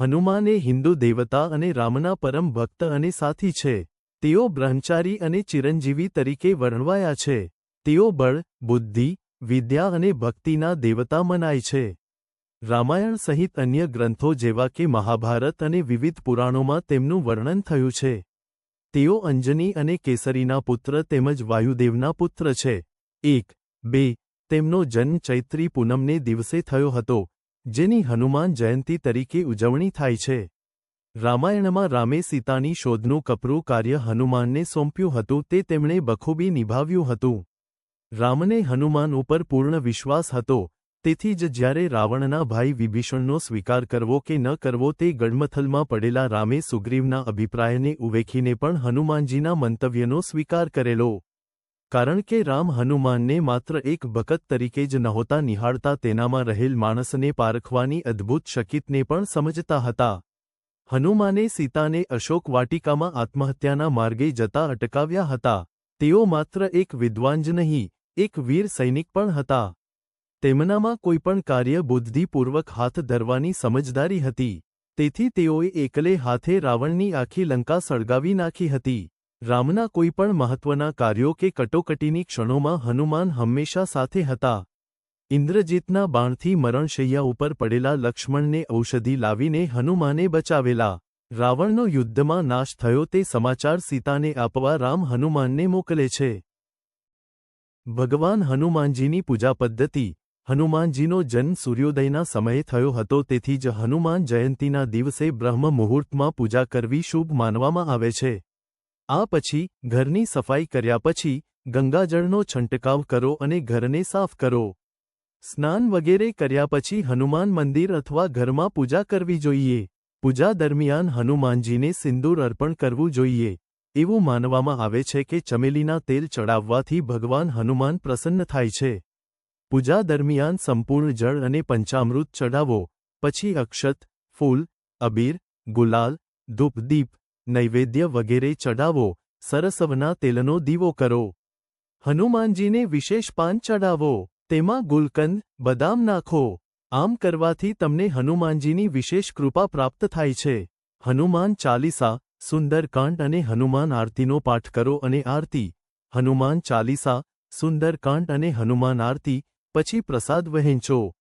હનુમાન એ હિન્દુ દેવતા અને રામના પરમ ભક્ત અને સાથી છે. તેઓ બ્રહ્મચારી અને ચિરંજીવી તરીકે વર્ણવાયા છે. તેઓ બળ, બુદ્ધિ, વિદ્યા અને ભક્તિના દેવતા મનાય છે. રામાયણ સહિત અન્ય ગ્રંથો જેવા કે મહાભારત અને વિવિધ પુરાણોમાં તેમનું વર્ણન થયું છે. તેઓ અંજની અને કેસરીના પુત્ર તેમજ વાયુદેવના પુત્ર છે. 1-2 તેમનો જન્મ ચૈત્રી પૂનમને દિવસે થયો હતો, જેની હનુમાન જયંતી તરીકે ઉજવણી થાય છે. રામાયણમાં રામે સીતાની શોધનું કપરું કાર્ય હનુમાનને સોંપ્યું હતું, તે તેમણે બખૂબી નિભાવ્યું હતું. રામને હનુમાન ઉપર પૂર્ણ વિશ્વાસ હતો, તેથી જ જ્યારે રાવણના ભાઈ વિભીષણનો સ્વીકાર કરવો કે ન કરવો તે ગડમથલમાં પડેલા રામે સુગ્રીવના અભિપ્રાયને ઉવેખીને પણ હનુમાનજીના મંતવ્યનો સ્વીકાર કરેલો. કારણ કે રામ હનુમાનને માત્ર એક ભગત તરીકે જ નહોતા નિહાળતા, તેનામાં રહેલ માણસને પારખવાની અદ્ભુત શક્તિને પણ સમજતા હતા. હનુમાને સીતાને અશોક વાટિકામાં આત્મહત્યાના માર્ગે જતા અટકાવ્યા હતા. તેઓ માત્ર એક વિદ્વાન જ નહીં, એક વીર સૈનિક પણ હતા. તેમનામાં કોઈપણ કાર્ય બુદ્ધિપૂર્વક હાથ ધરવાની સમજદારી હતી. તેથી તેઓએ એકલે હાથે રાવણની આખી લંકા સળગાવી નાખી હતી. રામના કોઈપણ મહત્વના કાર્યો કે કટોકટીની ક્ષણોમાં હનુમાન હંમેશા સાથે હતા. ઇન્દ્રજીતના બાણથી મરણશૈયા ઉપર પડેલા લક્ષ્મણને ઔષધિ લાવીને હનુમાને બચાવેલા. રાવણનો યુદ્ધમાં નાશ થયો તે સમાચાર સીતાને આપવા રામ હનુમાનને મોકલે છે. ભગવાન હનુમાનજીની પૂજા પદ્ધતિ. હનુમાનજીનો જન્મ સૂર્યોદયના સમયે થયો હતો, તેથી જ હનુમાન જયંતીના દિવસે બ્રહ્મ મુહૂર્તમાં પૂજા કરવી શુભ માનવામાં આવે છે. આ પછી ઘરની સફાઈ કર્યા પછી ગંગાજળનો છંટકાવ કરો અને ઘરને સાફ કરો. સ્નાન વગેરે કર્યા પછી હનુમાન મંદિર અથવા ઘરમાં પૂજા કરવી જોઈએ. પૂજા દરમિયાન હનુમાનજીને સિંદૂર અર્પણ કરવું જોઈએ. એવું માનવામાં આવે છે કે ચમેલીના તેલ ચડાવવાથી ભગવાન હનુમાન પ્રસન્ન થાય છે. પૂજા દરમિયાન સંપૂર્ણ જળ અને પંચામૃત ચડાવો. પછી અક્ષત, ફૂલ, અબીર, ગુલાલ, ધૂપ-દીપ, નૈવેદ્ય વગેરે ચડાવો. સરસવના તેલનો દીવો કરો. હનુમાનજીને વિશેષ પાન ચડાવો. તેમાં ગુલકંદ, બદામ નાખો. આમ કરવાથી તમને હનુમાનજીની વિશેષ કૃપા પ્રાપ્ત થાય છે. હનુમાન ચાલીસા, સુંદરકાંડ અને હનુમાન આરતીનો પાઠ કરો અને આરતી. હનુમાન ચાલીસા, સુંદરકાંડ અને હનુમાન આરતી પછી પ્રસાદ વહેંચો.